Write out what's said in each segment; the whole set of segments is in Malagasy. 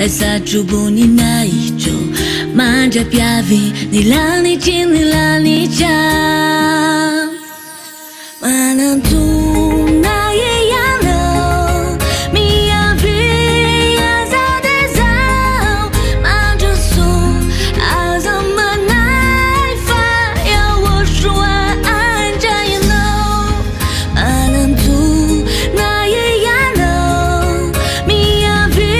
Sa chubu ni na icho manja piavi ni lani chin ni lani cha manantu na ye ya no mi avi za de zao manja su azama nai fa ya wo shua anja you know manantu na ye ya no mi avi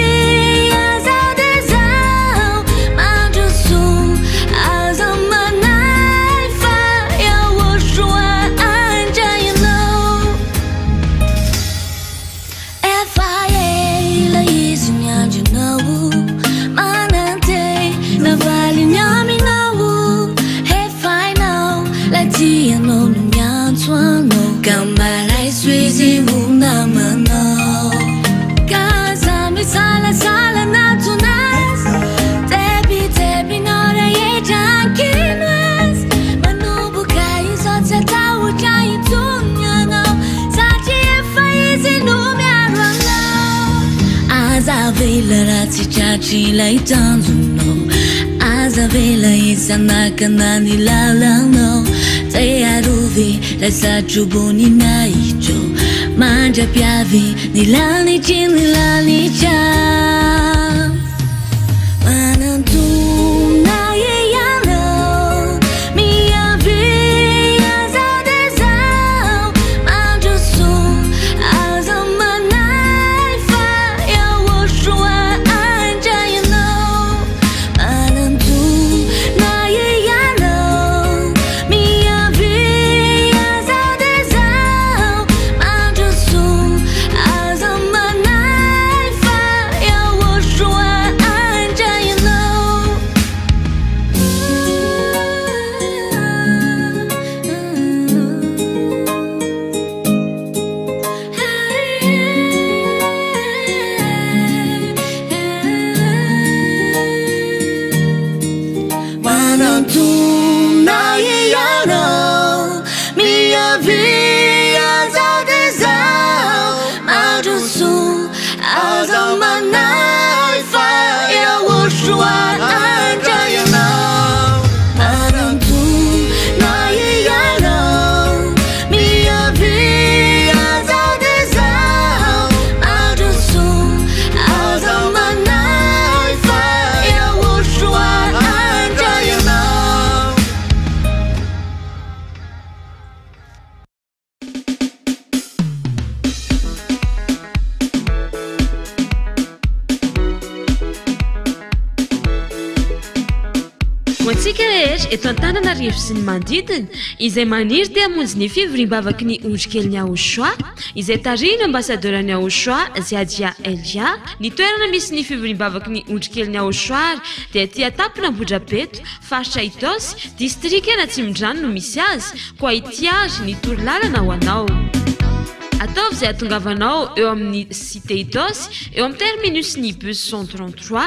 Chi lai tanzu no azavela isana kana ni la no te aruvi la sa chubuni na icho manja piavi ni la ni chin ni la ni cha manantu na ye ya no mi avi za de zao manja su azama nai fa ya wo shua Eto Antananarivo sy ny manodidina izay maniry dia hamonjy ny fivoriam-bavaky ny ondrikely Aochoa izay tarihiny ambassadeur ny Aochoa Ziadia Elia. Ny toerana misy ny fivoriam-bavaky ny ondrikely Aochoa dia ety Tampona Ambohidrabeto, faritra Itosy, district Tsimihdrano no misy azy, koa itiary ny torolalana ho anao. Ataovy izay atongavanao eo amin'ny cité Itosy, eo amin'ny terminus ny bus 133.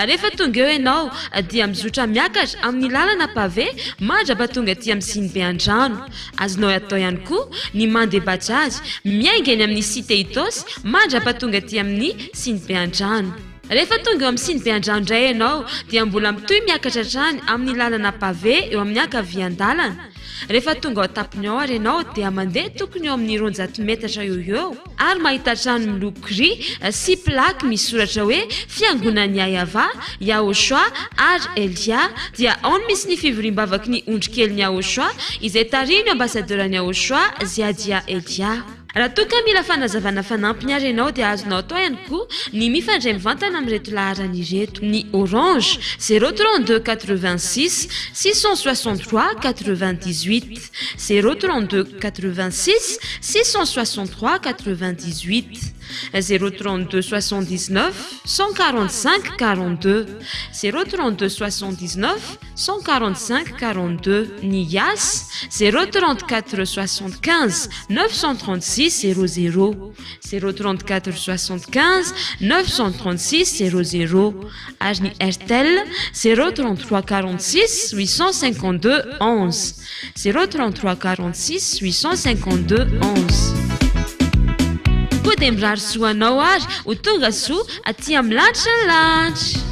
Rehefa tonga eo ianao dia mizotra miakatra amin'ny lalana pavé mandrapatonga aty amin'ny Sinibe Andrano. Azonao atao ihany koa ny mandeha bajaj miainga eny amin'ny cité Itosy mandrapatonga aty amin'ny Sinibe Andrano. rehefa tonga eo amin'ny sinibe andrandray ianao dia mbola mitoy miakatra trany amin'ny lalana pave eo amin'ny ankavian-dalana. Rehefa tonga ao tapony ao ary ianao dia mandeha tokony eo amin'ny 200 metatra eo ary mahita trano miloko gris sy plaque misy soratra hoe fiangonan'ny Yahova, Yahoshua ary Elia dia ao no misy ny fivoriam-bavaky ny ondrikelin'ny Yahoshua izay tariny ambasadeurany Yahoshua Ziadia Elia. Raha toa ka mila fanazavana fanampiny ary ianao dia azonao atao ihany koa ny mifandray mivantana amin'ireto laharana ireto: ny Orange 032 86 663 98 032 86 663 98 032 79 145 42 032 79 145 42 ny Yas 034 75 936 00 034 75 936 00 ary ny Airtel 033 46 852 11 033 46 852 11. Koa dia mirary soanao ary ho tonga soa aty amin'ny lanitra ny lanitra.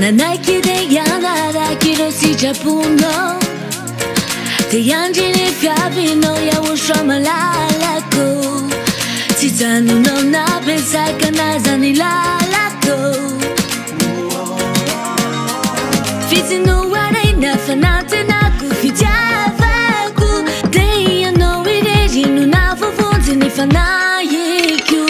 Nanaiky dia anaraiky ireo sitraponao dia andry ny fiavinao Yahoshua malalako tsy janonao napesaka naza ny lalako fitsinoaray nafanantenako fitiavako dia ianao irery no nafovonjy ny fanahiko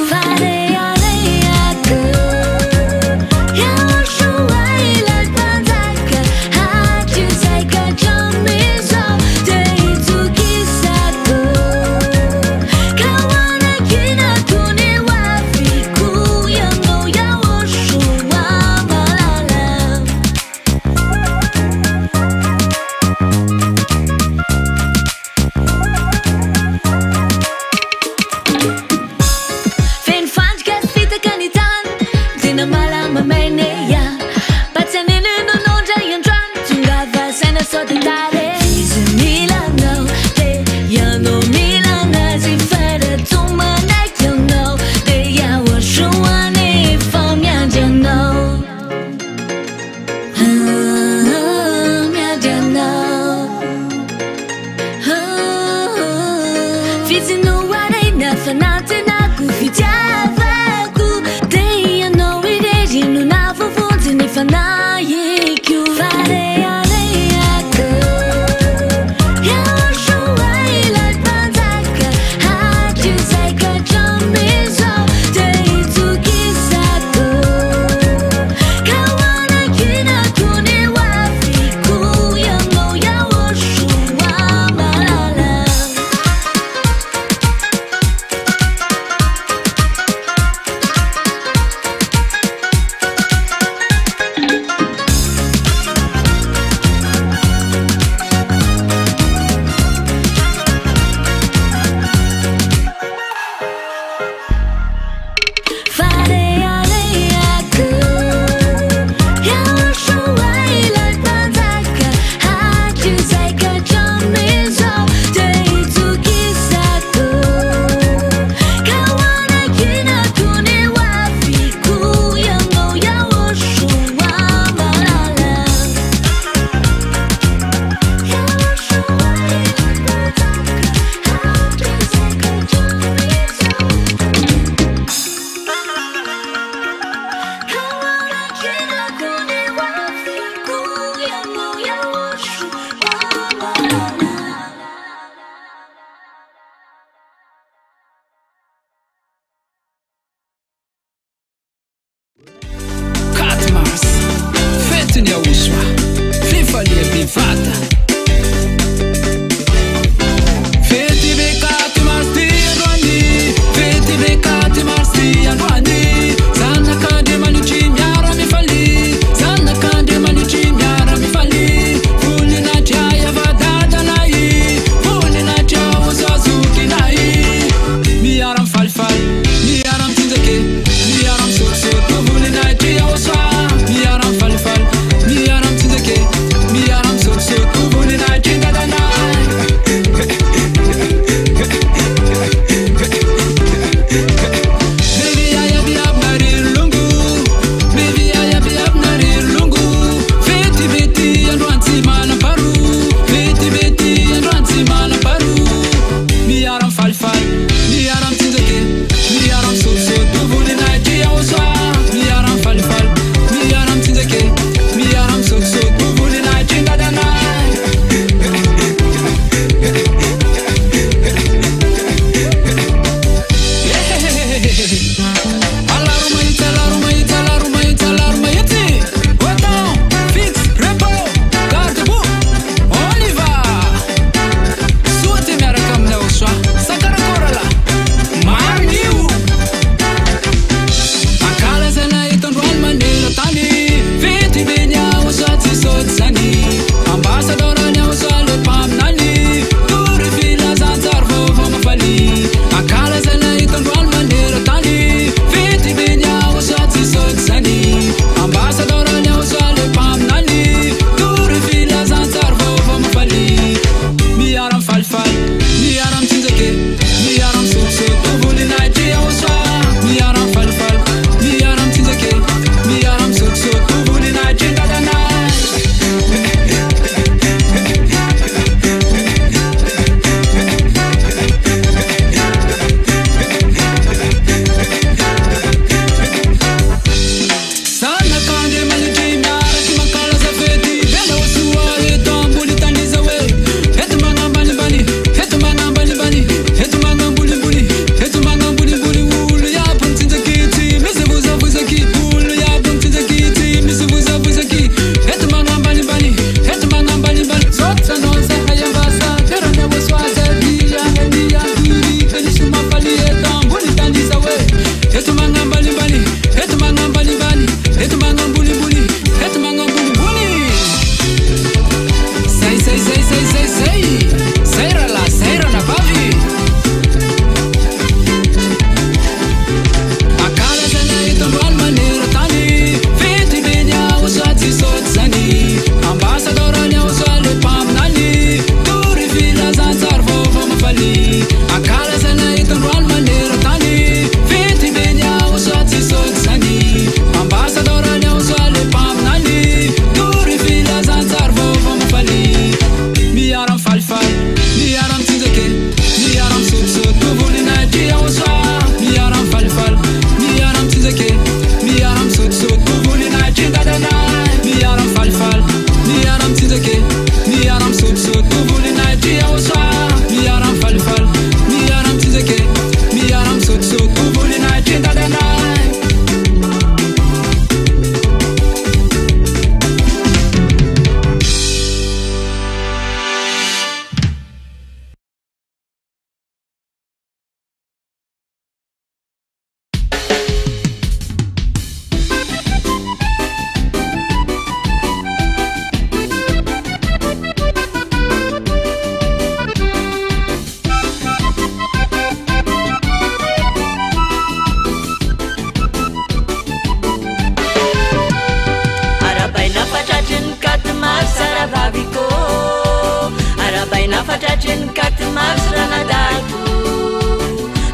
fatratrany katy masoranadako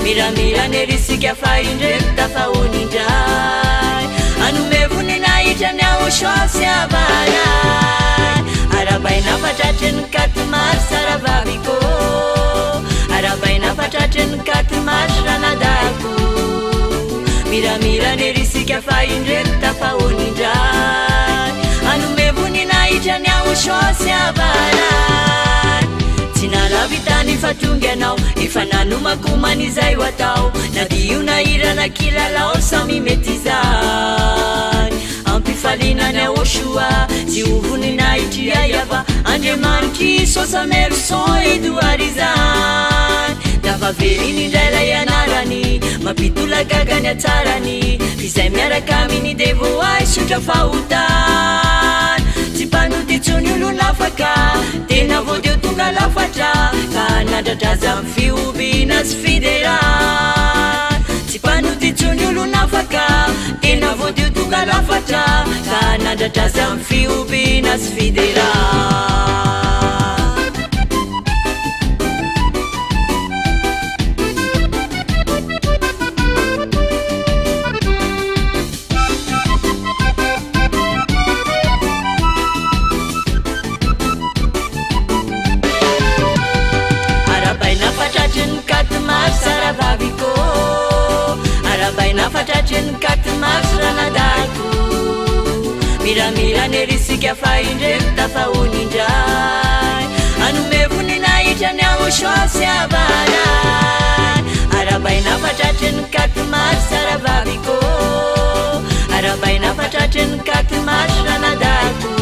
miramira nerisika fa indreko tafaonindray anome voninahitany ao chance avaray arabaina fatratrany katy masosaravaviko arabaina fatratrany katy masoranadako miramira nerisika fa indreko tafaonindray anome voninahitany ao chance avaray tsy nalavitany fatonga anao efa nanomakoman'izay ho atao na dio nahirana kilalao samy mety izay ampifalinany ao soa tsy ho voninahitry ayava andriamanitry sosa merson edoarizany dafa veriny indray lay anarany mampitolagagany atsarany izay miaraka aminy devoay sotra fahotany tsy mpanoty tsony olo lafaka tena voadeo tonga lafatra ka nadradraza amy fiobina sy fideray tsy mpanoty tsony olo nafaka tena voadeo tonga lafatra ka nadradraza amy fiobina sy fideray saravaviko arabaina fatratrany katy masoranadako miramira nerisika fa indreko tafaonindray anome voninahitany ao chance avaray arabaina fatratrany katy masosaravaviko arabaina fatratrany katy masoranadako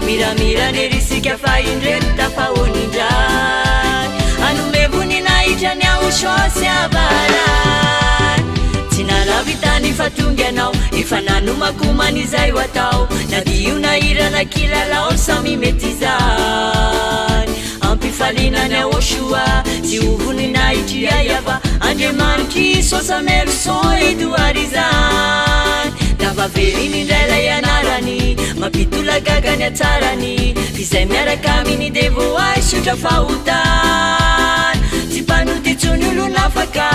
miramira nerisika fa indreko tafaonindray anome voninahitany ao chance avaray tsy nalavitany fatonga anao efa nanomakoman'izay ho atao na dio nahirana kilalao samy mety izay ampifalinany ao soa tsy ho voninahitry ayava andriamanitry sosa merson edoarizany dafa veriny indray lay anarany mampitolagagany atsarany izay miaraka aminy devoay sotra fahotany tsy mpanoty tsony olo nafaka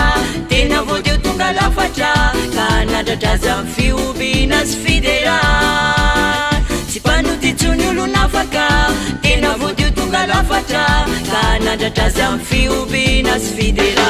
tena voadeo tonga lafatra ka nadradraza amy fiobina sy fideray tsy mpanoty tsony olo nafaka tena voadeo tonga lafatra ka nadradraza amy fiobina sy fideray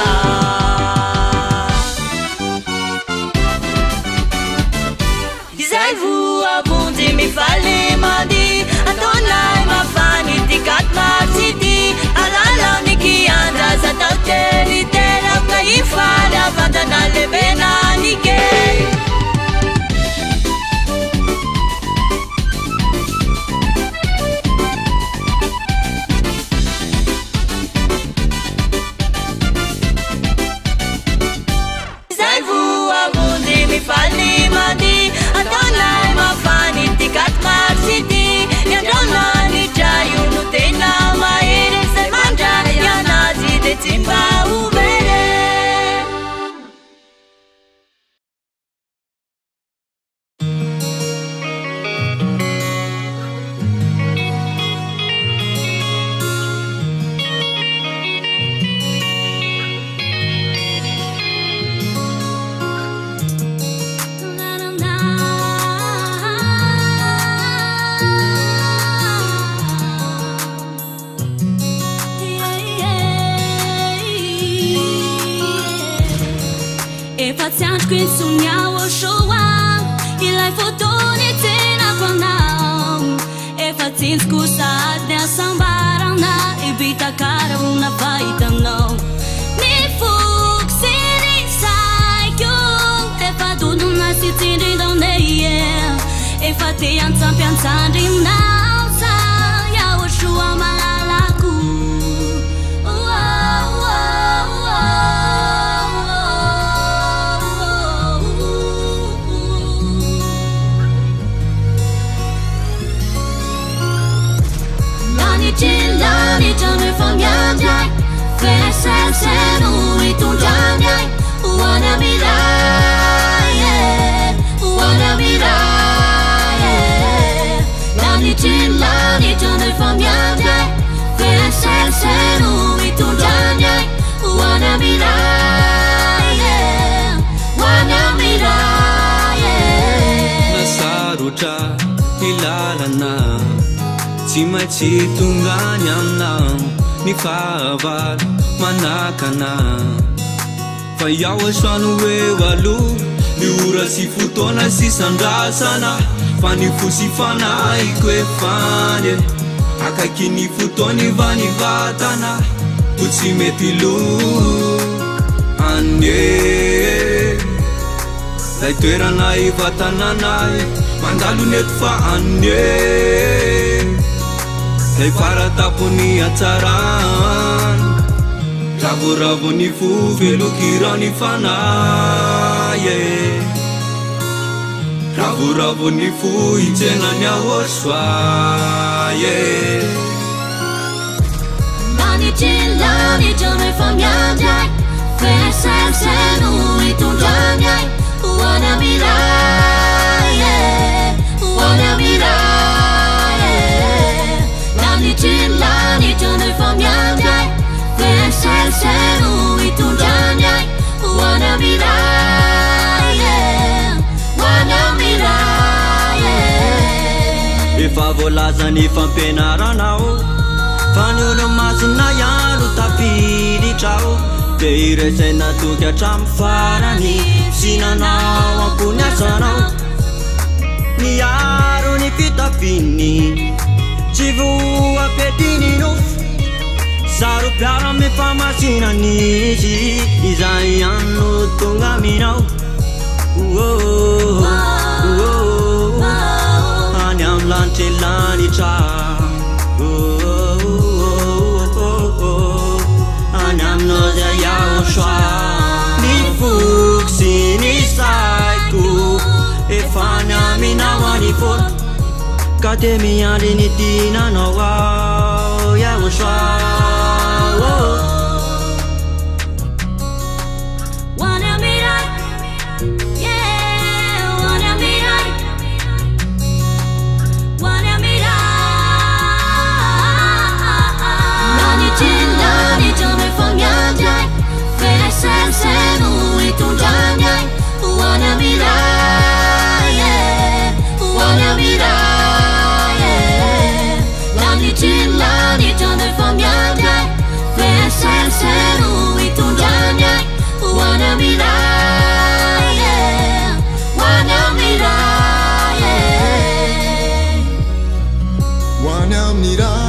izay voa bonjy mifaly mady ataonay mafany ty katy marsity alalaniky andraza tao teriteraka ifaly avantana lebenanike izay voa bonjy mifaly mady ataonay mafany ty katy marsity iandraonany traio no tena mahery zay mandray anazy de tsy mba overe Efatsiandroko ny soniao ao soa ilay fotony tsenako anao efa tsinjoko sady ny asambarana ibitakara ona fahitanao ny foko sy ny saiko efa dodona sy tsindrindaoneie efa te antsampy-antsandrinao sa iao soa malalako Chillani chame famiandai Fesesenu itunjandai Wana mirai Wana mirai Lani chillani serseno itondrany ay hoana miray hoana miray nasarotra ilalana tsy maintsy tongany amina ny fahavalo manakana fa iaho asoano eo aloha ny ora sy fotoana sy sandrasana fa ny fosifanahiko efany akaiky ny fotoany va ny vatana ko tsy mety lo anye lay toerana ivatananay mandalo neto fa anye lay faratapony atsarany ravoravo ny fo velokirany fanaye ravoravo ny fo itsenany ahosoaye Lani jone famiandai Ferselseno itondanyai Hoana mirai Hoana mirai Lani jone famiandai Ferselseno itondanyai Hoana mirai Hoana mirai Efa volazany fampenaranao Fanolo masina yalo tapilitrao De iresena tuki atram farany Sinanao ampunasanao Niaro ni fitafini Chivua petinino Saru piara me famasina nisi Izayano tungaminao Anyam lancelani cha Anamnoza yaoshwa Ni fuksi ni saiku Efanya minawa ni fort Kate miyari ni tina no wow Yaoshwa Wanna mirai Yeah Wanna mirai Wanna mirai Jone famiandai Ferselseno itondanyai Hoana mirai Hoana mirai Lani jone famiandai Ferselseno itondanyai Hoana mirai Hoana mirai Hoana mirai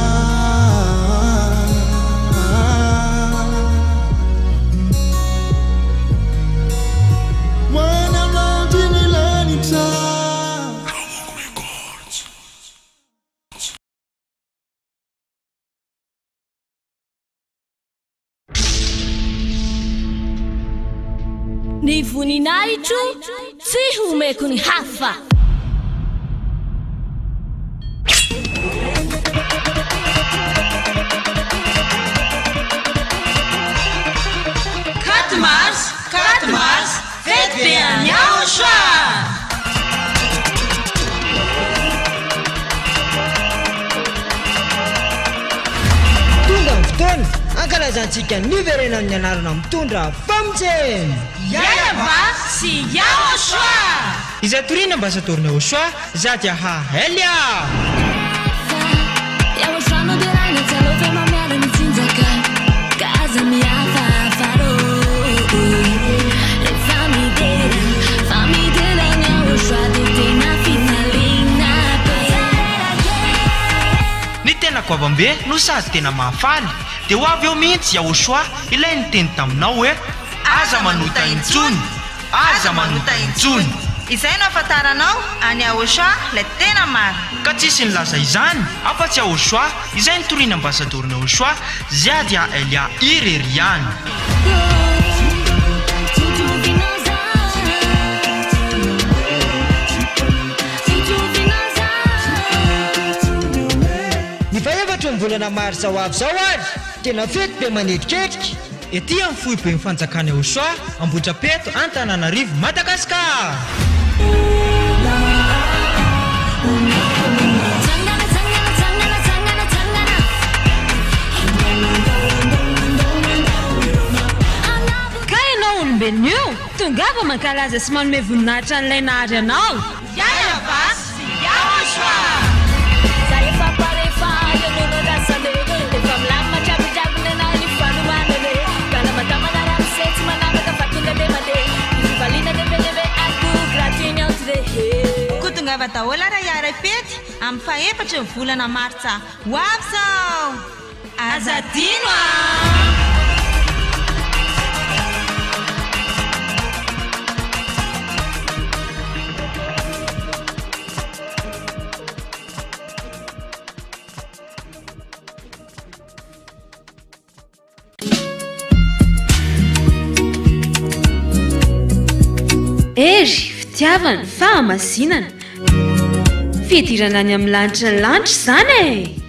Ny voninahitro tsy homeko ny hafa Quatre mars, fête bien Yaoshua Tonga ny fotoana ankalazantsika ny verenan'ny anarana mitondra famitseny Yayaba sy Yaoshua izay torina ambasadorina Yaoshua Zady aha Elia Yaoshua no dirana tsalofe mamiara ny tsinjaka Kaza miafa faro Famidera ny Yaoshua de tena finalina ny tena goavambe no sady tena mahafaly dia ho avy eo mihitsy Yaoshua ilay niteny taminao hoe aza manota intsony aza manota intsony izay no afantaranao any Yaoshua lay tena maro ka tsisy nilaza izany afa-tsy Yaoshua izay nitoriana ambasadorina Yaoshua Zady Elia Ireriany ny faefatra ny volana marsa ho avy zao ary tena fety be manetiketrika ety amin'ny fohy be mifanjakana Yaoshua Ambohidrapeto Antananarivo Madagasikara ambelona io tongava mankalaza sy manome voninahitra n'ilay nahary anao kotongava daholo raha iara fety amin'ny faefatra ny volana martsa ho avy zao azadino ery fitiavana fahamasinana fidirana any amin'ny lanitra ny lanitra izany e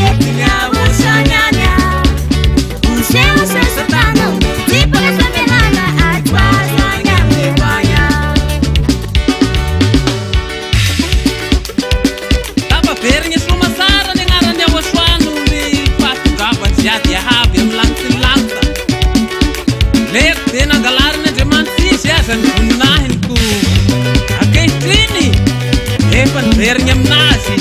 Take it fanverigny aminazy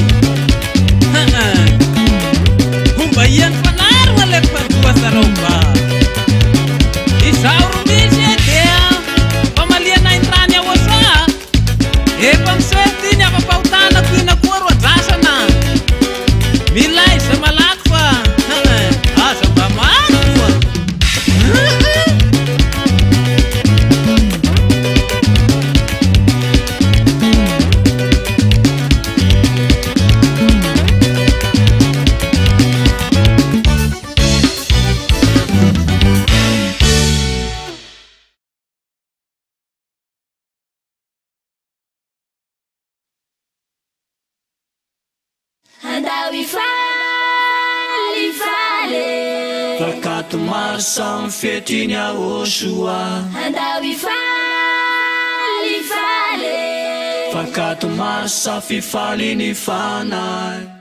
fomba iany fanarina le fantoasaromba izao ro misy e dia famalianaindrany aoasa efa misety ny afampahotanako ina koa ro adrasana mila iza malaky fa aza mba maro koa Andao ifale Fakato maro samy fiatriny aosoa Andao ifale Fakato maro sa fifaliny fanay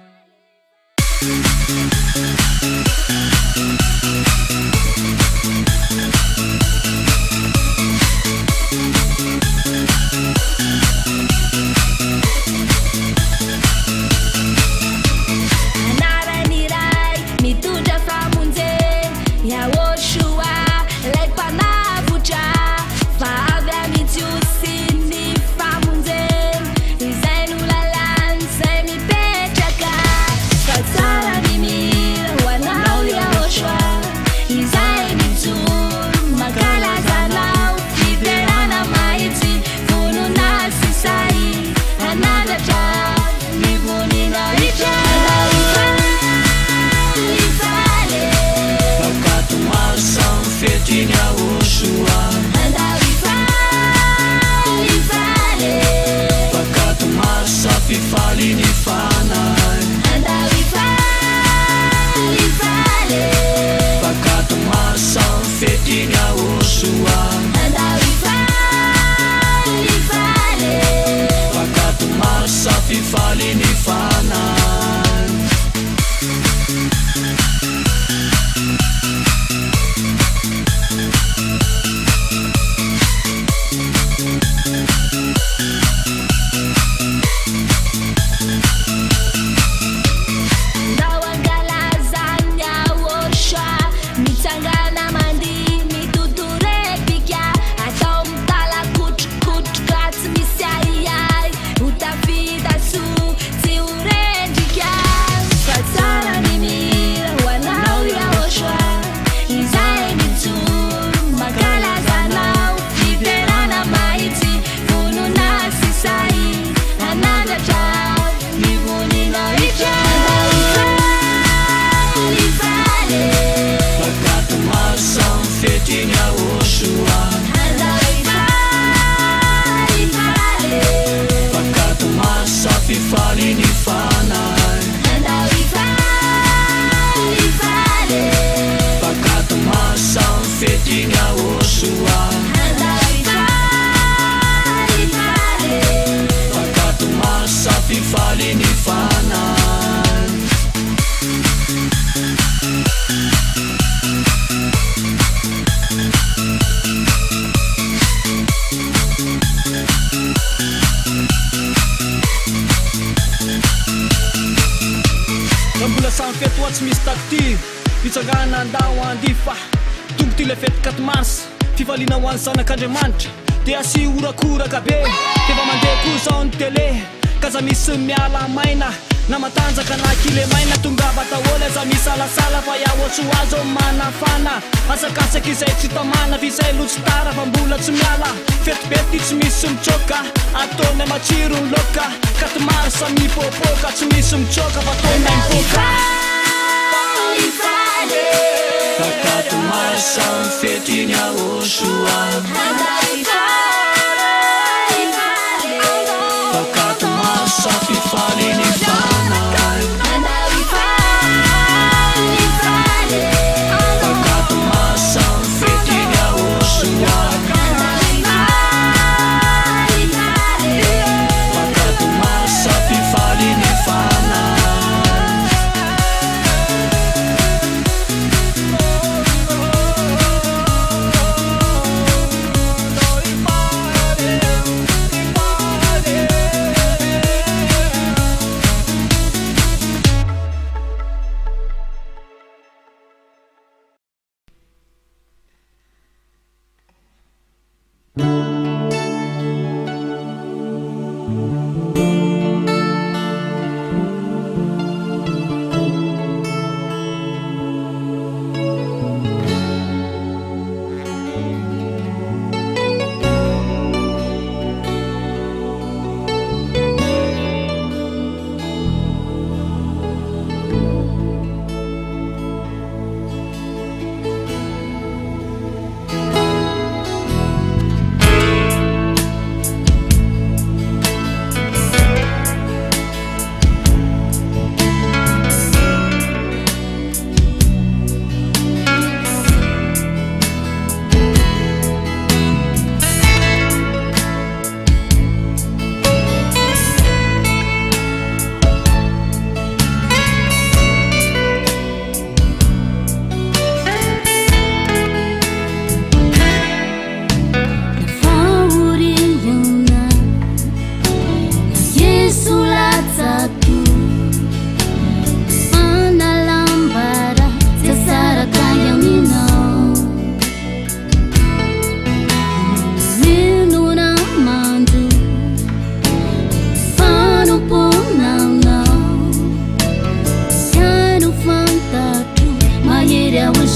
Fifalina hoan'ny zanak'Andriamanitra dia sy orakoraka be Teva mandeha koa zao ny tele ka za misy miala maina na matanjaka na kile maina tonga batahola za misalasala fa iahoatso azo manafana asakasaky izay tsy tamana fizay lotsy tara fa mbola tsy miala fetibety tsy misy mitsoka ataony matsiro ny loka ka ty maro samy popoka tsy misy mitsoka fa ataony mipoka Fakato maro samy fiatriny aosoa Fakato maro sa fifaliny fanay Fakato maro samy fiatriny aosoa Fakato maro sa fifaliny fanay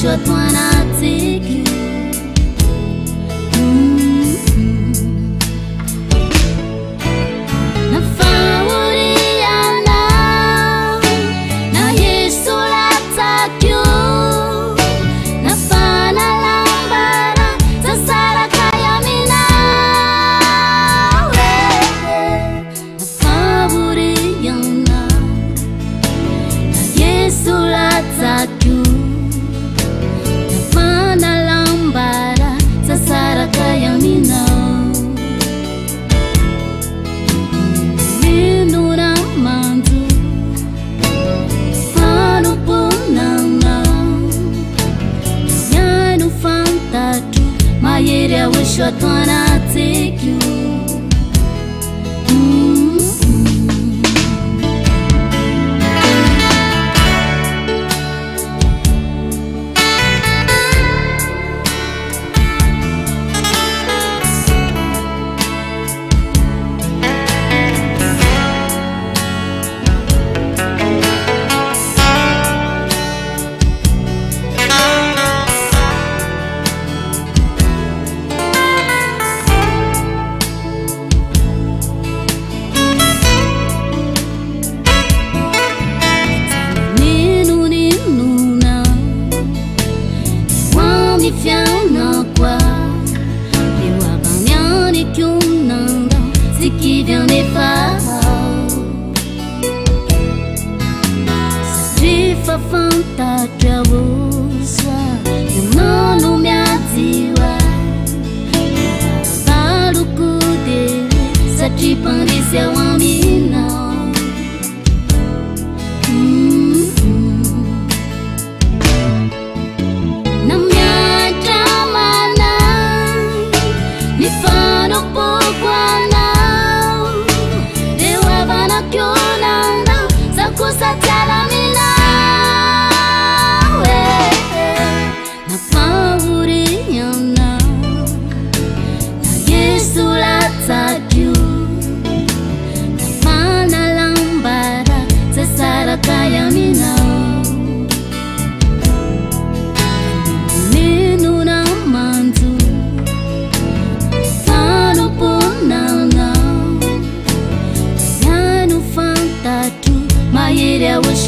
anatsika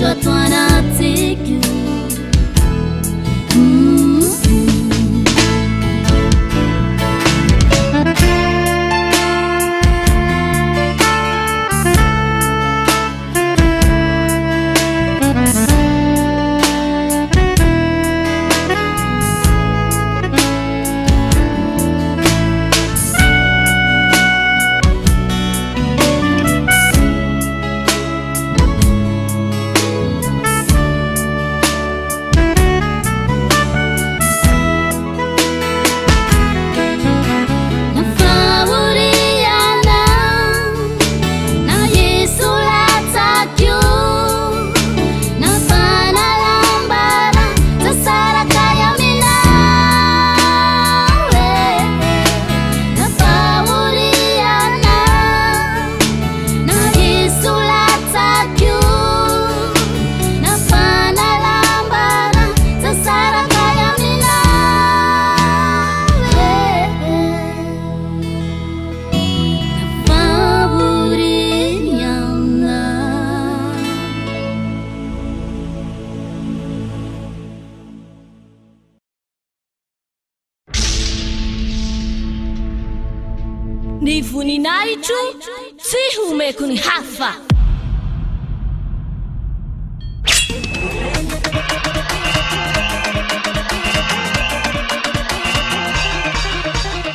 I wanna take you. Ny voninahitro tsy homeko ny hafa.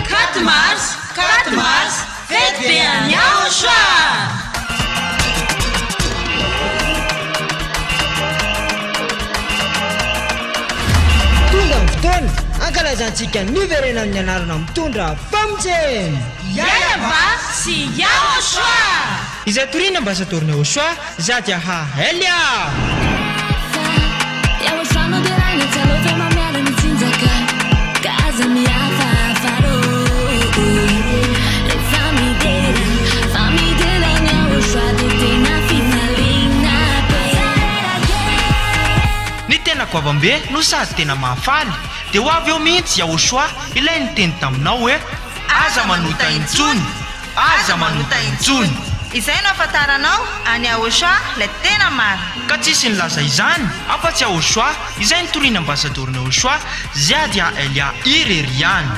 Katmars, fety be anao soa. Tonga ny fotoana ankalazantsika ny verena amin'ny anarana mitondra famitseny. Yayava sy yao soa. Izay torina mba satorina ao soa za dia hahelia. Yao soa no dia ragna tsy aloha fa mamiala ny tsinjaka kaza mihafa faro. Famidela ny ao soa dia tena fifaliana be. Ny tena ko avambe no sady tena mahafaly dia ho avy eo mihitsy Yahoshua ilay niteny taminao hoe aza manota intsony, aza manota intsony. Izay no afantaranao any Yahoshua ilay tena maro. Ka tsisy nilaza izany afa-tsy Yahoshua izay nitoriana ambasadorina Yahoshua Ziadia Elia Ireriany.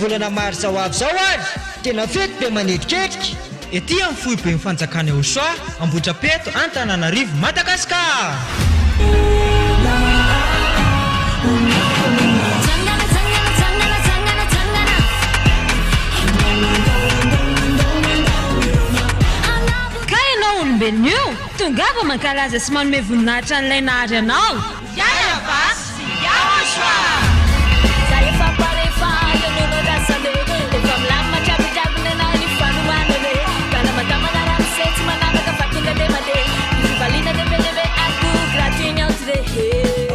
volana maro zao avy zao ary tena fety be manetiketika ety amin'ny fohy be mifanjakana Yahoshua Ambohidrapeto Antananarivo Madagasikara. Ka ianao olombelona io tongava mankalaza sy manome voninahitra an'ilay nahary anao. Yaya Basy Yahoshua.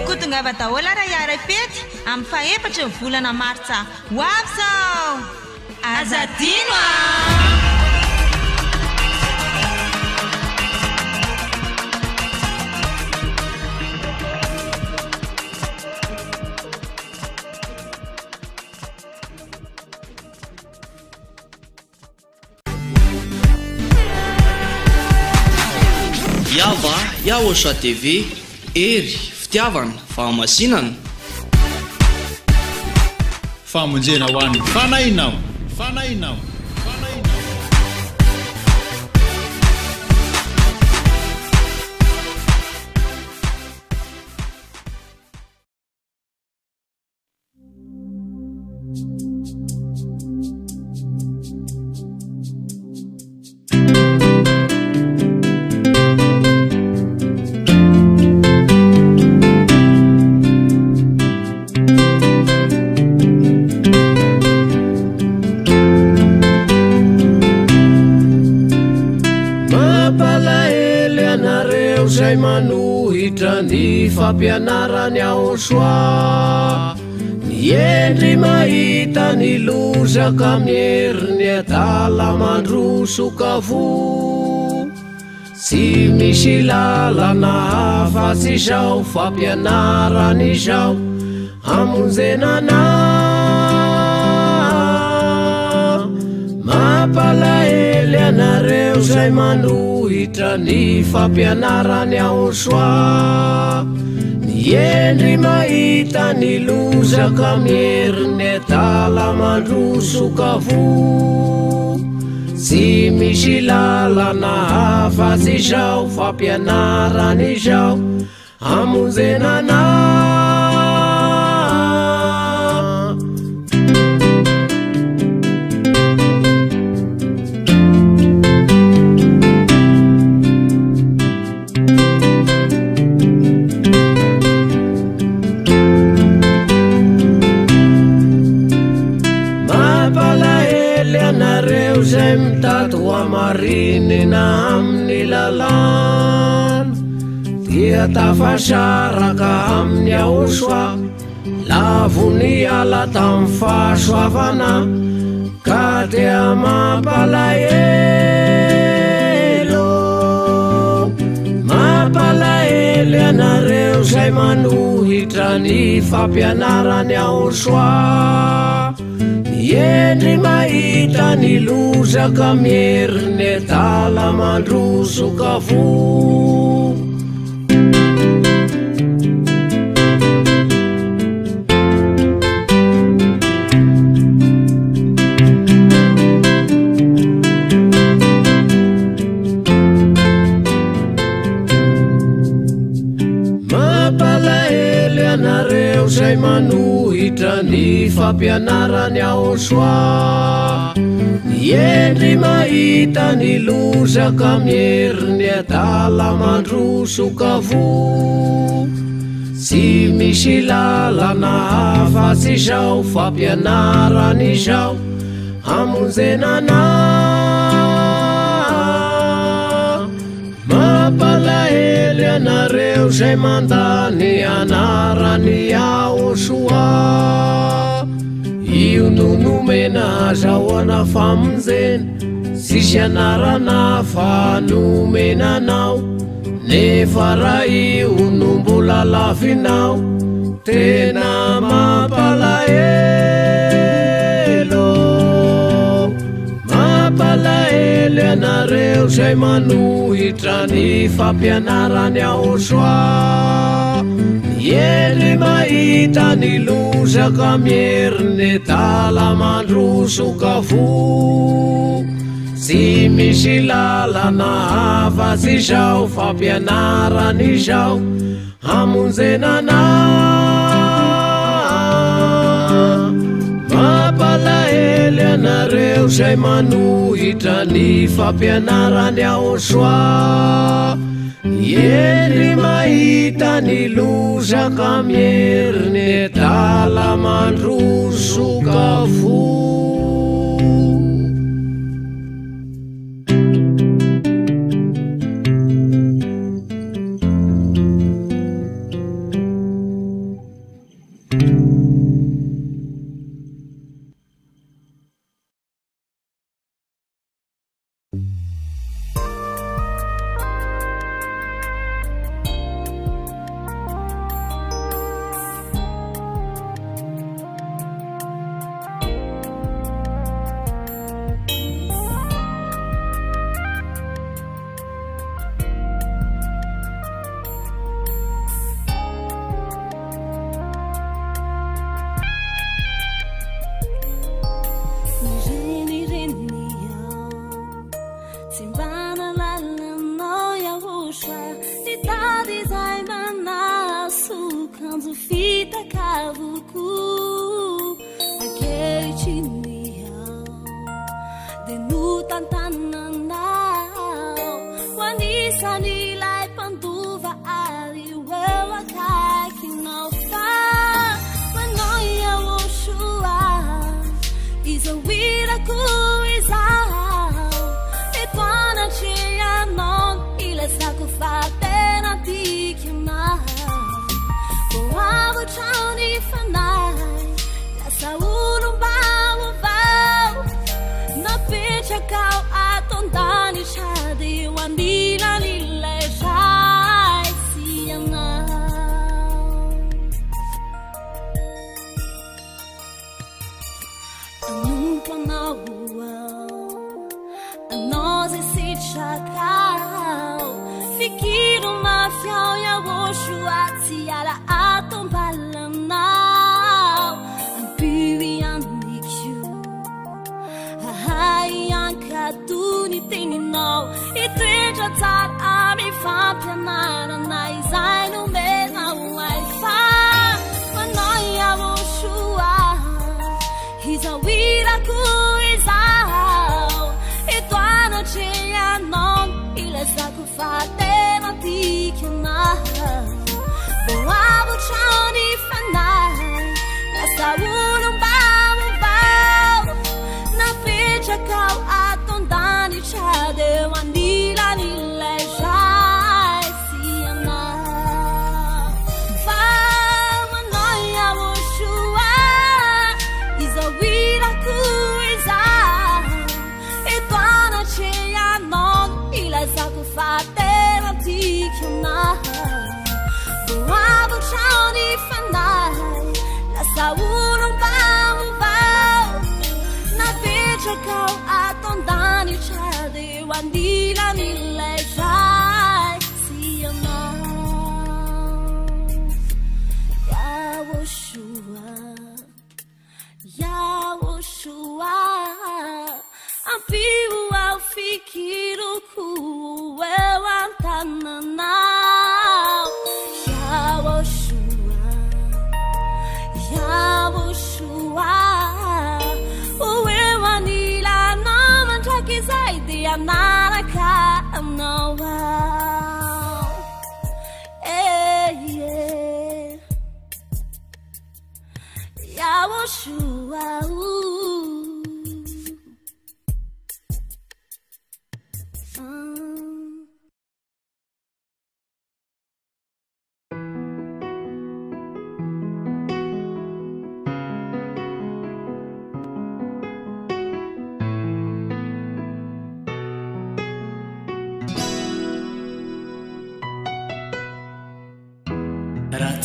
Kutungava taola raha iara-pety amin'ny faha-efatra ny volana Martsa. Ho avy zao azadino Yava Yahoshua TV ery fitiavana fahamasinana famonjena ho an'ny fanahinao Ny fampianarany Yahoshua niendry mahita ny lozaka mieriny adala mandrosokavo sy misy lalana hafa tsy izao fampianarany izao amonjenana mampalahely anareo zay manohitra ny fampianarany Yahoshua niendry mahita ny lozaka mieriny adala mandrosokavo sy misy lalana hafa tsy izao fampianarany izao amonjenana zay mitato amarinina amin'ny lalana dia tafasaraka amin'ny Yahoshua lavony ala tamin'ny fahasoavana ka dia mampalahelo anareo zay manohitra ny fampianarany Yahoshua niendry mahita ny lozaka mieriny adala mandrosokavo mampalahelo anareo zay manohitra ny fampianarany Yahoshua niendry mahita ny lozaka mieriny adala mandrosokavo sy misy lalana hafa tsy izao fampianarany izao amonjenana mampalahelo anareo zay mandany anarany Yahoshua io nonnomena zahoana famonjeny sisy anarana fa nomenanao nefa raha io no mbola lafinao tena mampalahelo mampalahelo ianareo zay manohitra ny fampianarany ao soa Yeri mahita ny lozaka mieriny talamandrosoka fo tsy misy lalana hafa tsy izao fampianarany izao hamonjenana mampalahelo ianareo zay manohitra ny fampianarany ao soa Yeri mahita ny lozaka mieriny talamandrosoka fo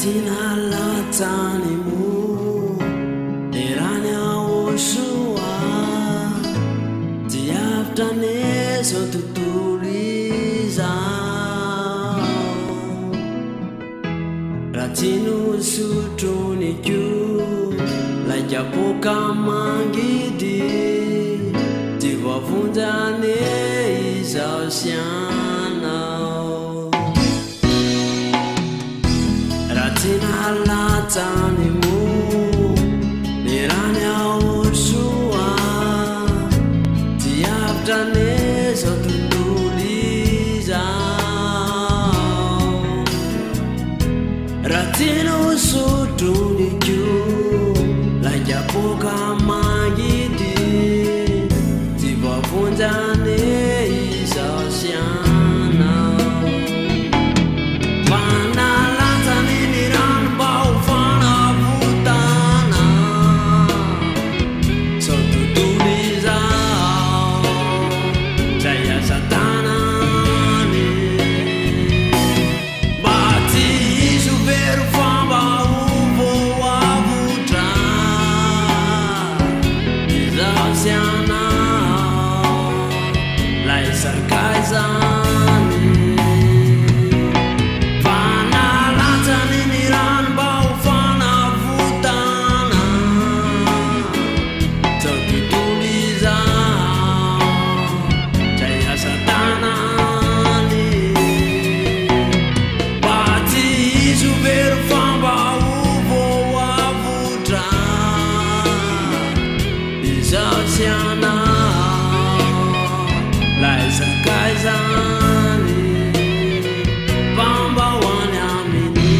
tina latsanimu erany aosoa diavitaneso tontolo izao raha tino sotronyko laikapoka mangidy ty voavonjane izao sianao raha tina latsanimu nerany aosoa diavitaneso tontolo izao raha tino sotronyko laikapoka mangidy ty voavonjane izao sianao fanalatsany ny rano mba ho fanavotana sao tontolo izao zay asa tanany mba tsy iso vero famba ho voavotra izao sianao lay sarkaizany fanalatsany ny rano mba ho fanavotana zao tontolo izao zay asa tanany mba tsy iso vero famba ho voavotra izao sianao lay sarkaizany famba hoany aminy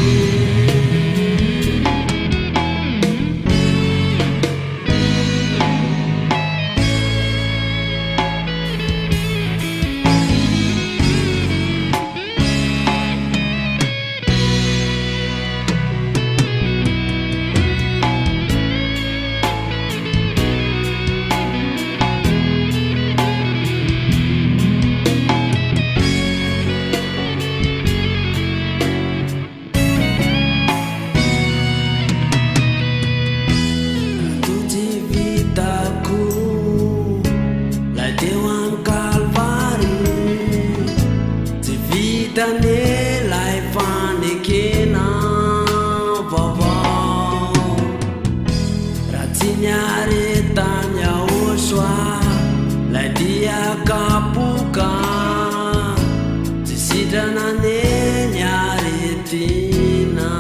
tuti vitako lay teo am kalvary tsy vitane lay fanekena vaovao raha tsy niaretany aosoa lay diakapoka tsy sidranane niaretina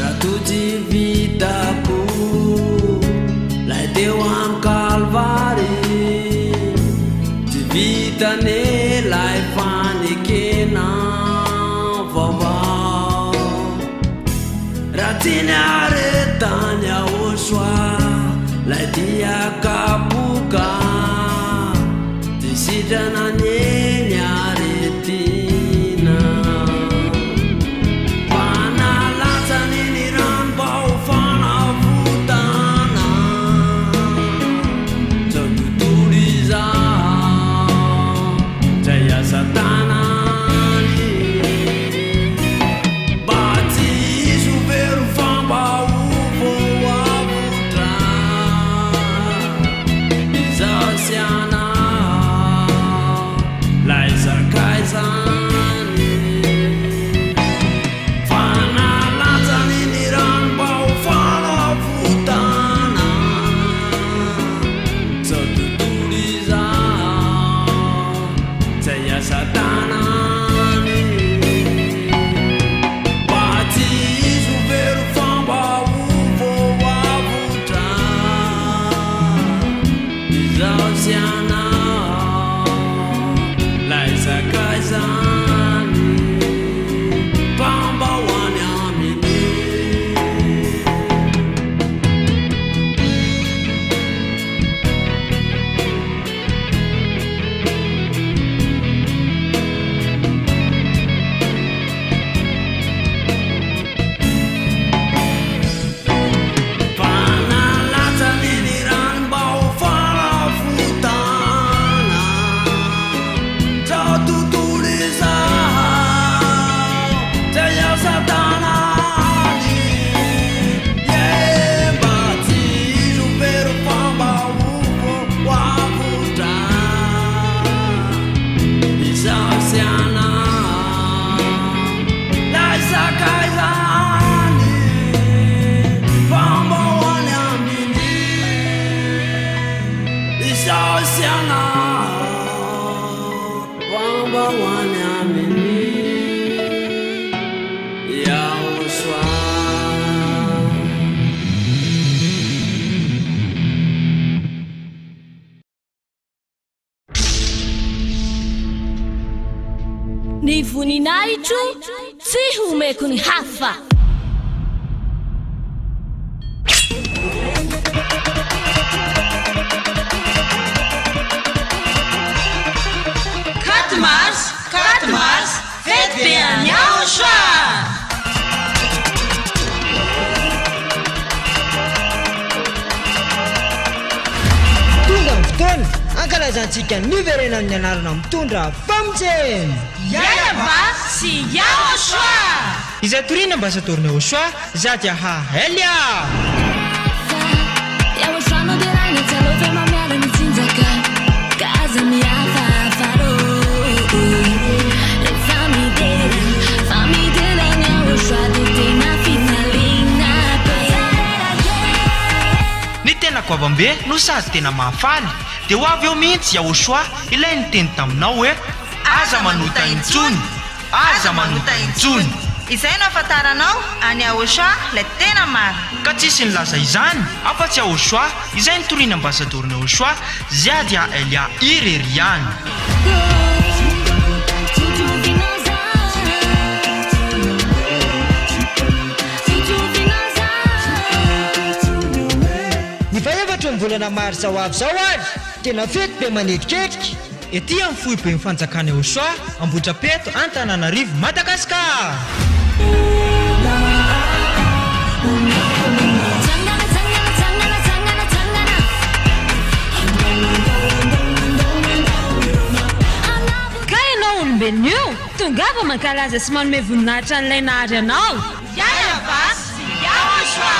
raha tuty vitako lay teo am kalvary tsy vitane lay fanekena vaovao raha tsy niaretany aosoa lay diakapoka tsy sidranane niaretina fanalatsany ny rano mba ho fanavotana zao tontolo izao zay asa tanany mba tsy iso vero famba ho voavotra izao sianao voninahitro tsy homeko ny hafa. Quatre mars, fête bien Yaoshua. Tonga ny fotoana ankalazantsika niverena amin'ny anarana mitondra famitseny Yayava sy Yaoshua. Izay torina ambasadorina Yaoshua zady aha Elia. Yaoshua no dirana tsalova mamiara ny tsinjaka kaza miafa faro. Ny tena goavambe no sady tena mahafaly dia ho avy eo mihitsy Yaoshua ilay niteny taminao hoe aza manota intsony, aza manota intsony. Izay no afantaranao any Yaoshua ilay tena maro. Ka tsisy nilaza izany afa-tsy Yaoshua izay nitoriana ambasadorina Yaoshua ziady a Elia ireriany. volana maro zao avy zao ary tena fety be manetiketrika ety amin'ny fohy be mifanjakana Yaoshua Ambohidrapeto Antananarivo Madagasikara. Ka ianao olombelona io tongava mankalaza sy manome voninahitra an'ilay nahary anao. Yayava sy Yaoshua.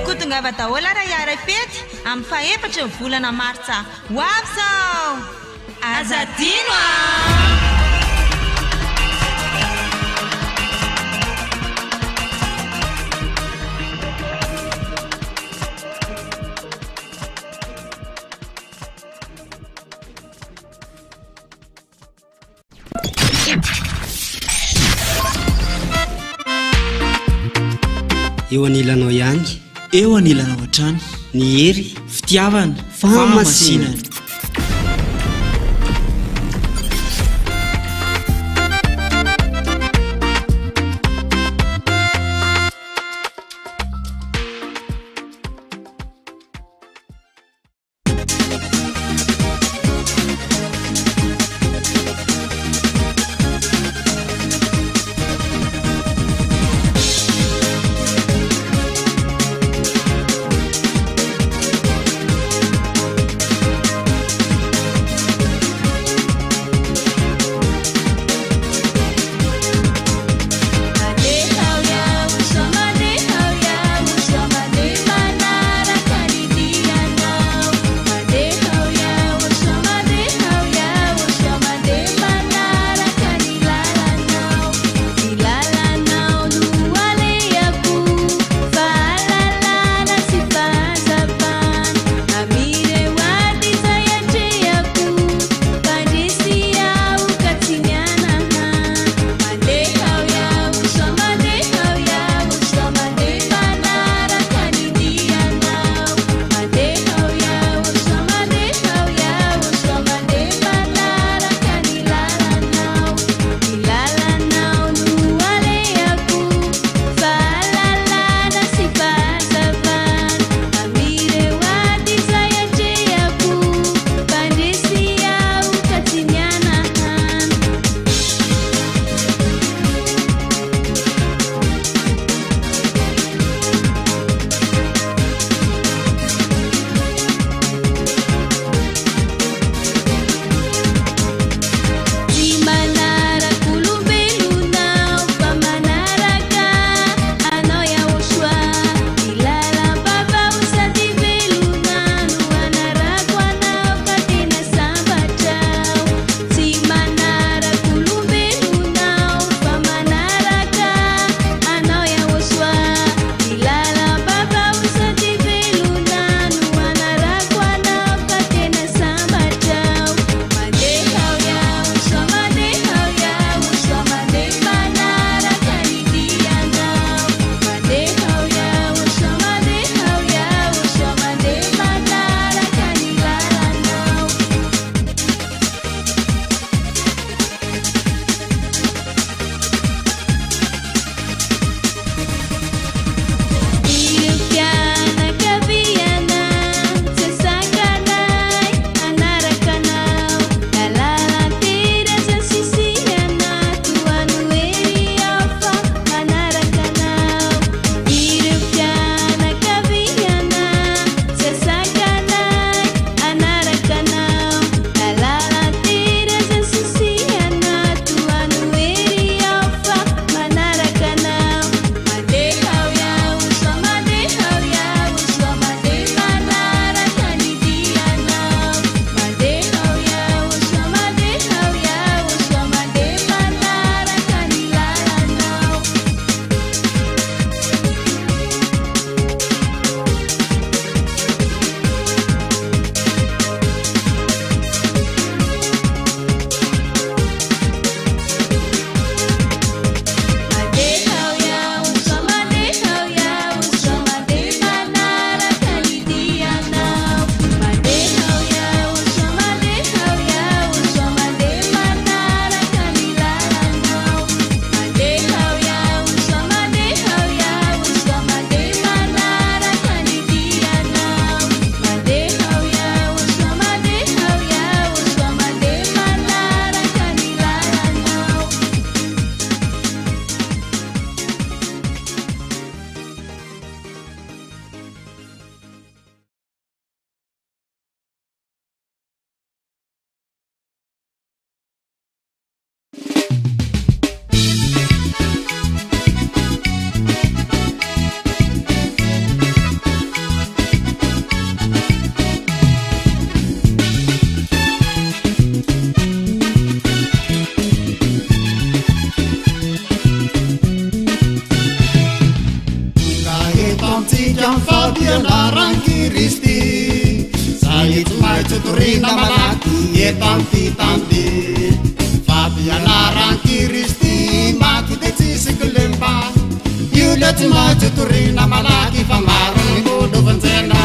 Kutungava taola raha iara fety amin'ny fahaefatra ny volana martsa ho avy zao azadino eo anilanao ihany, eo anilanao hatrany, ny hery, fitiavana, famasinana. antsika fampianaran Kristy zay tsy maintsy torina malaky eto amty tandy fampianaran Kristy maty de tsisy kilemba io le tsy maintsy torina malaky fa maro ny olo vanjena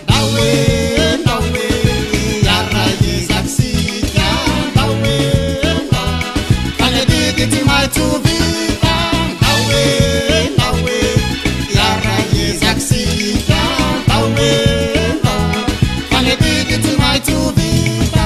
dawe yara yezaksika dawe fanediky tsy maintsy vita dawe yara yezaksika dawe fanediky tsy maintsy vita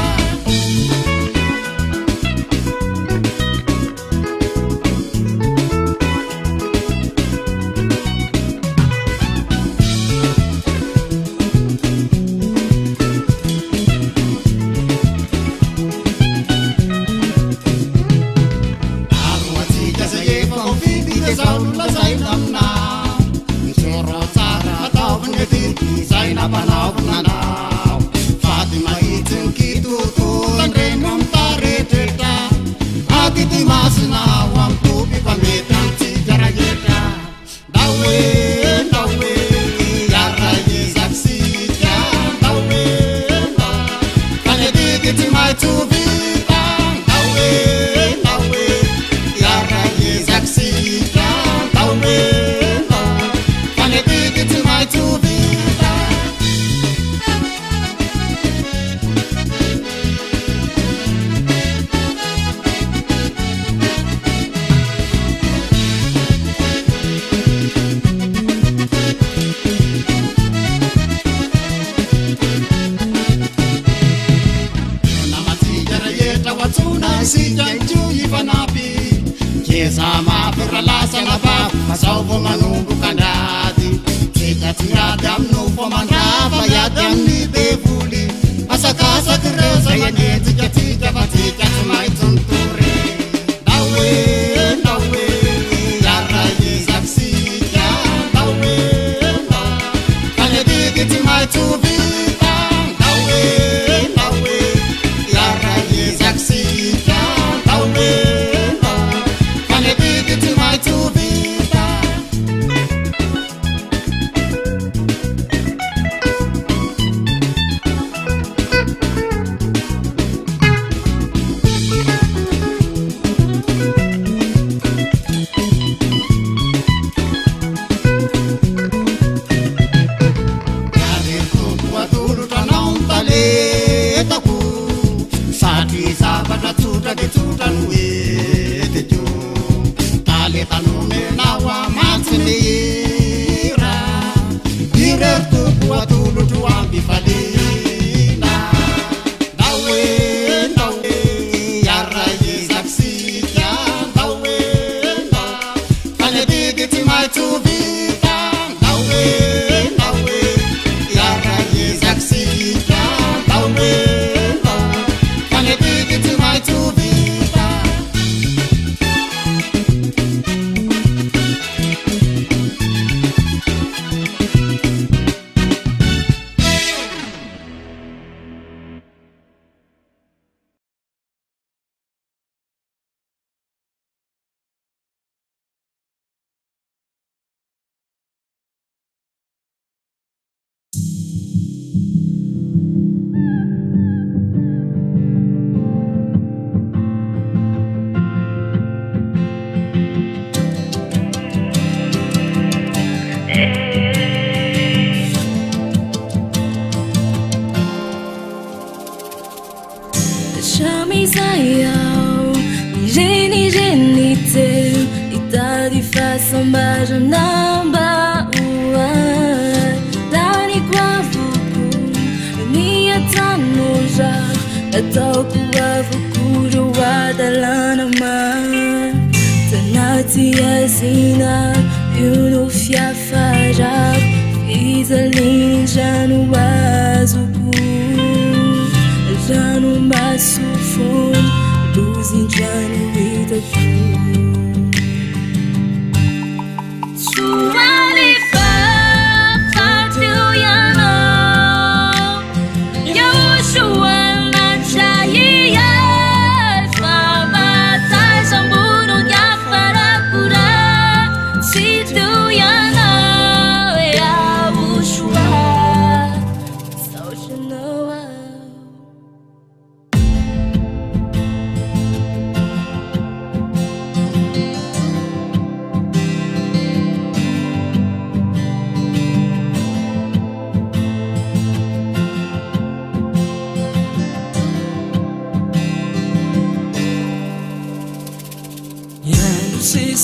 Situ yang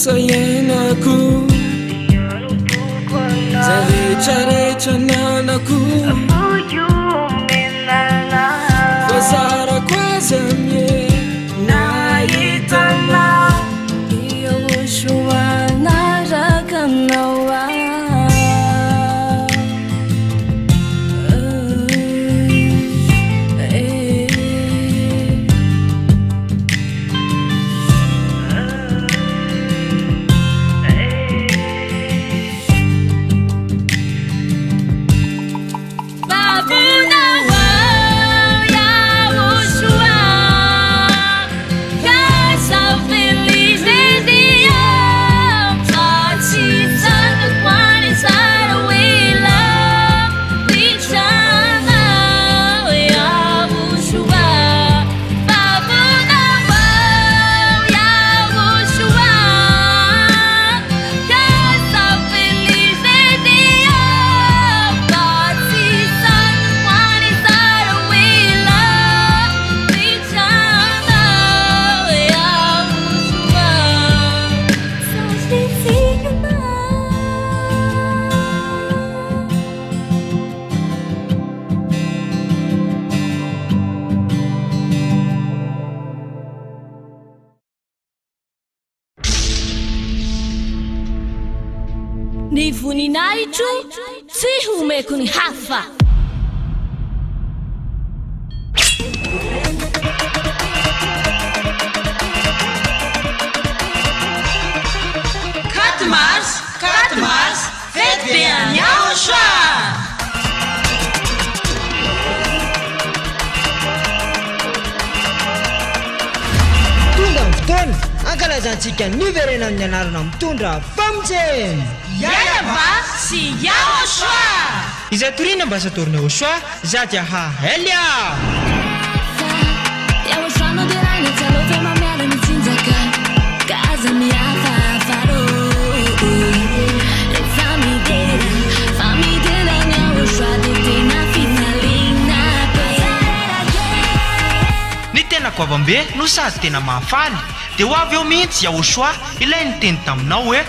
sayenako zaretraretra nanako fazarako aza mie nahitanao ioshoanarakanao ny voninahitro tsy homeko ny hafa Katmars, fety be any Aotra. Tonga ny fotoana ankalazantsika ny verena amin'ny anarana mitondra famojeny Yayava sy Aotra. izay torina ambasadorina Aotra zady aha Elia ny tena goavambe no sady tena mahafaly dia ho avy eo mihitsy Aotra ilay ny teny taminao hoe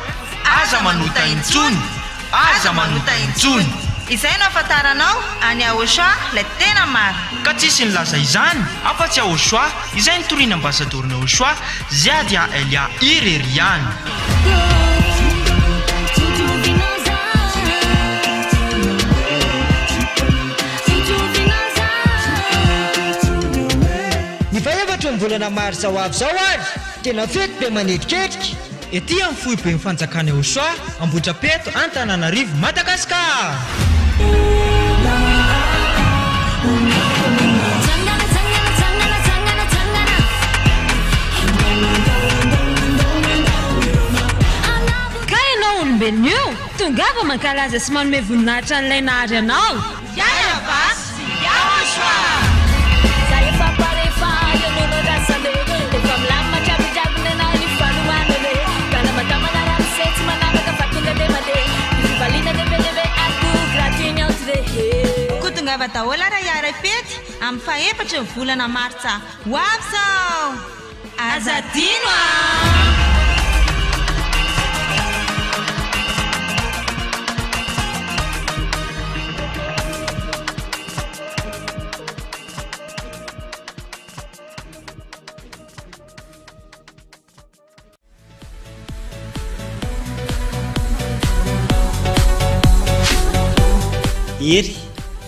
aza manota intsony aza manota intsony izay no afantaranao any Aotra ilay tena maro ka tsisy nilaza izany afa-tsy Aotra izay nitoriana ambasadorina Aotra ziady a Elia Ireriany ny faevatra ny volana marsa ho avy zao ary tena fety be manetriketrika ety amin'ny fohy be ny fanjakany Aotra Ambohidrapeto Antananarivo Madagasikara ka ianao olombelona io tongava mankalaza sy manome voninahitra n'ilay nahary anao Yayava sy Aotra. Kutungava taola ra yara fety amin'ny faefatra ny volana martsa ho avy zao azadino ery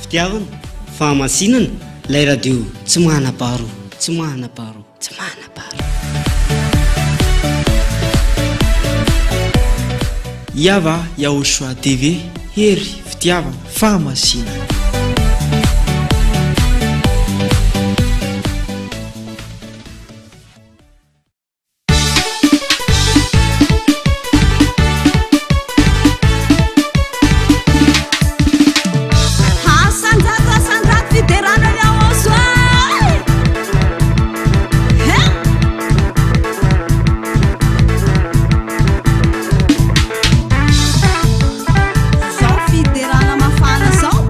fitiavana fahamasinana lay radio tsy manam-paharo tsy manam-paharo tsy manam-paharo iava Aotra TV hery fitiavana fahamasinana Zao fiderana mafana zao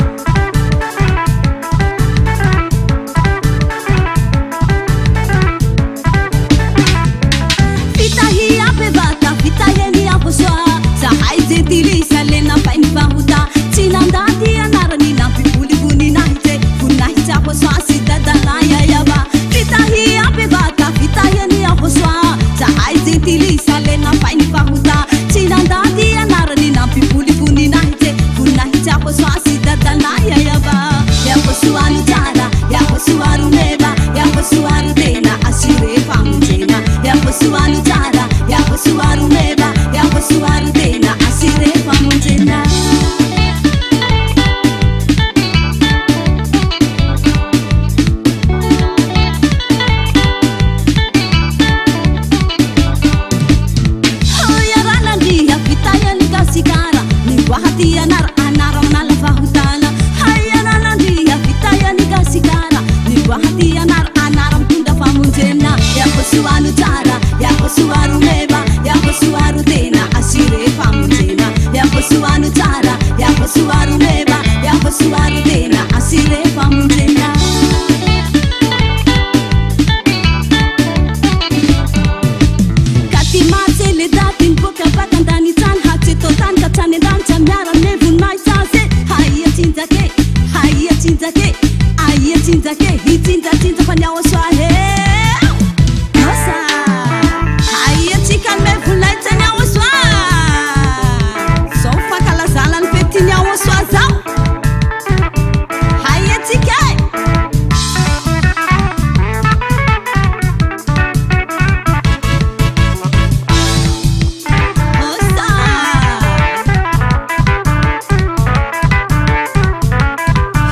anara anara manala fahotana hayananandria vitayany gasikara niwahati anara anara mitondra famonjena yakosoano tsara yakosoano meva yakosoano tena asire famonjena yakosoano tsara yakosoano meva yakosoano tena asire famonjena Cinzake, hitinza tinza fanya waswahe Nosa Haya chikan me fulai tanya waswa Sofa kala zalan petinya waswa zau Haya chikai Nosa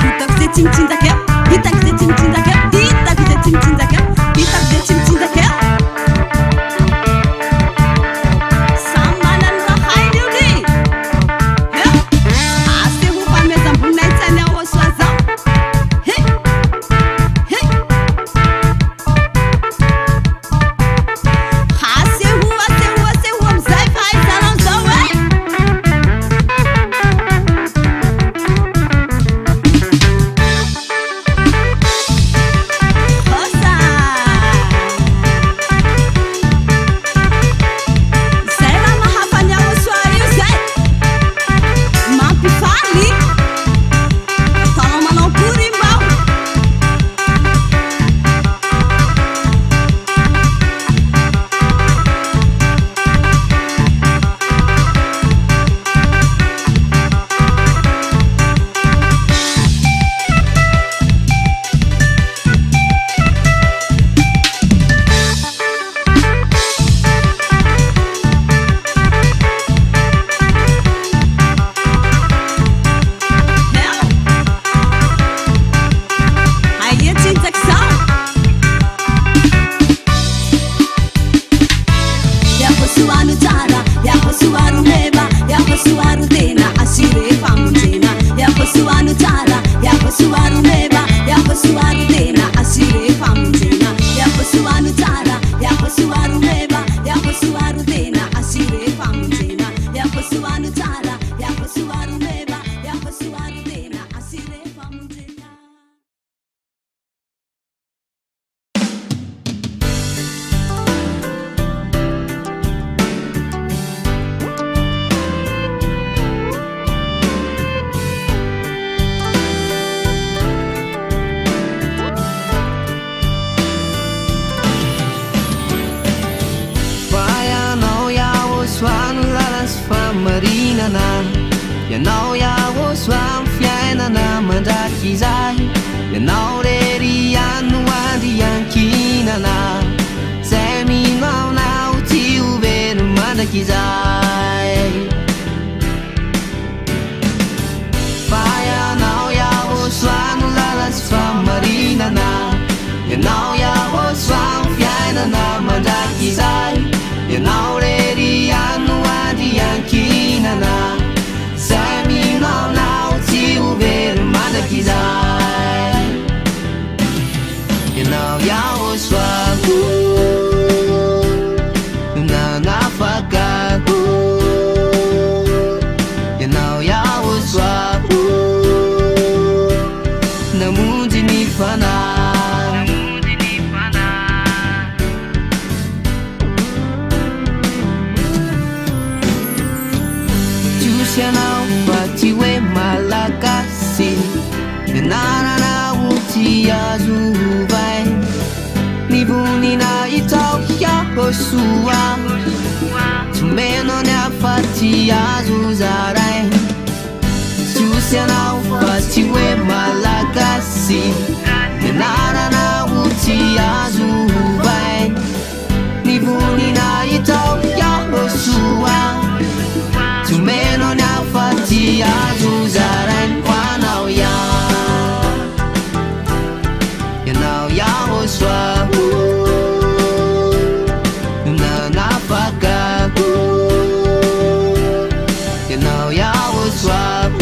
Hitak se cinzake Hitak de cinzake, hitak de cinzake, hitak de cinzake. Samanan rahai diudi. He, ase hu pa meza bunai tanya waswaza. He, he. Ase hu mzai pai salon zawe. Yanao yaho swam fiainana mandraky izay Yanao rery ano andry ankinana Zay minaonao ty oveno mandraky izay Fa yanao yaho swano lala sy famarinana Yanao yaho swam fiainana mandraky izay Yanao rery ano andry ankinana Zay minaonao ty oveno mandraky izay Yanao yaho swako nanafakako Yanao yaho swako namonjy ny fanahy Tiosy anao fa ty hoe malagasy Nianarana ty azovay Nivonina itao yaho soa Tsy meno ny afaty azo zaray Tiosy anao fa ty hoe malagasy Nianarana ty azovay Nivonina itao yaho soa Tsy meno ny afaty azo zaray Hoanao Yanao yaho swako nanafakako Yanao yaho swako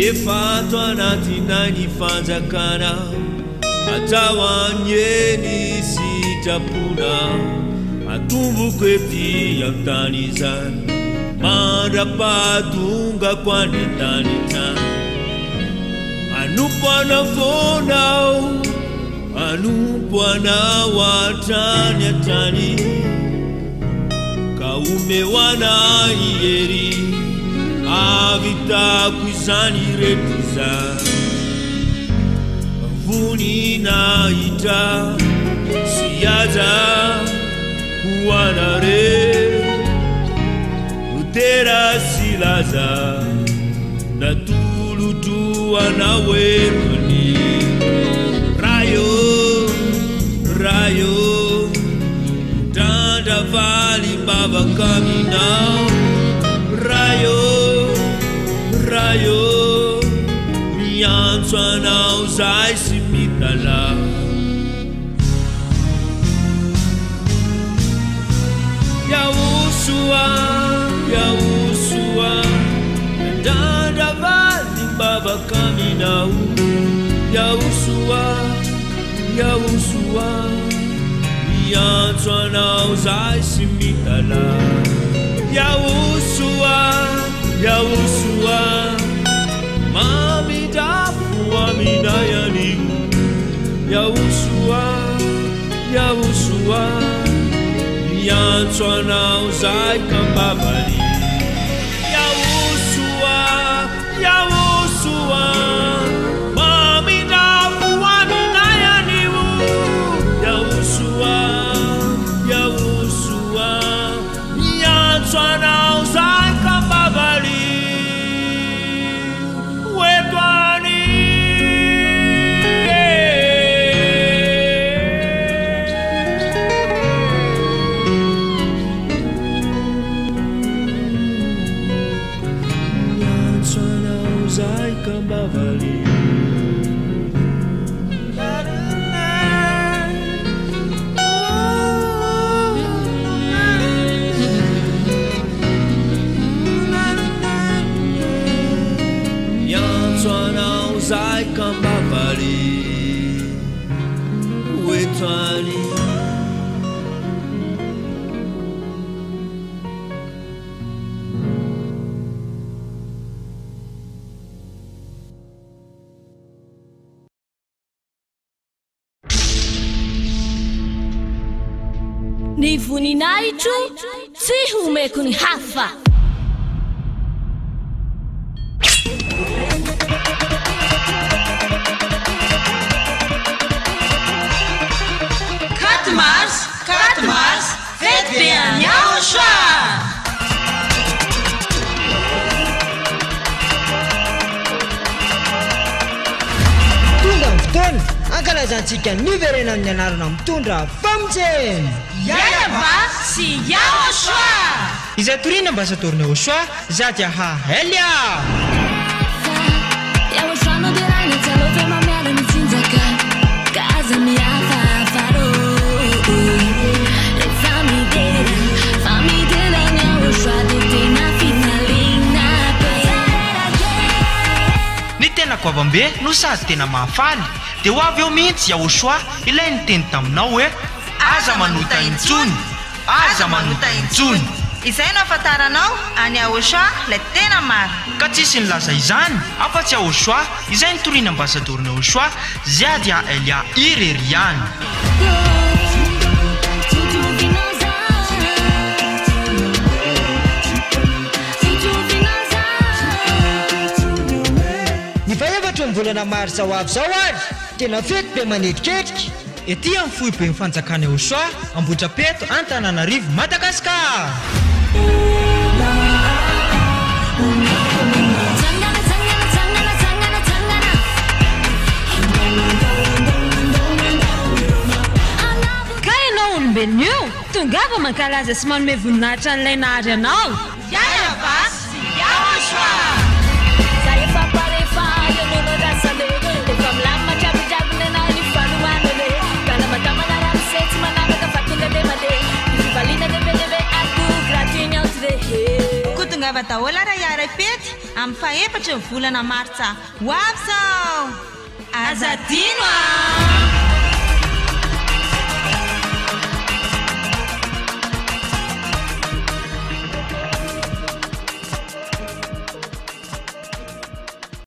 efato anatinay ny fanjakana atao anyeny sitrapona atomboko ety amtany izany mandrapahatongako any tany tany anompo anavonao anompo anao atrany atrany ka omeo anay ery avitako izany reto izany voninahitra sy aza hoanare utera sy laza natolotro anao etony rayo drandravali mbavaka aminao rayo miantso anao zay sy mitala yausua drandravali mbavaka aminao yausua miantso anao zay sy mitala yausua mamidafu aminayaniu yausua miantso anao zay kambavali yausua mamidafu aminayaniu yausua miantso anao zay kambavali zay kambavali wetani ny voninahitro tsy homeko ny hafa Katmars, faites bien, Yahushua! Tonga ny fotoana ankalazantsika niverena amin'ny anarana mitondra famojeny Yayava sy Yahushua! izay torina ambasadorina Yahushua zady aha Elia Yahushua no dirana tsalove mamiara mitsinjaka kaza miafa faro ny tena koavambe no sady tena mahafaly dia ho avy eo mihitsy Yahushua ilay niteny taminao hoe aza manota intsony izay no afantaranao any Yahushua ilay tena maro ka tsisy nilaza izany afa-tsy Yahushua izay nitoriana ambasadorina Yahushua ziady a Elia irery ihany volana maro zao avy zao ary tena fety be manetriketrika ety amin'ny fohy be mifanjakana Yahushua Ambohitrapeto Antananarivo Madagasikara ka ianao olombelona io tongava mankalaza sy manome voninahitra an'ilay nahary anao Yayava sy Yahushua tongava daholo raha iara fety amin'ny faefatra ny volana martsa ho avy zao azadino a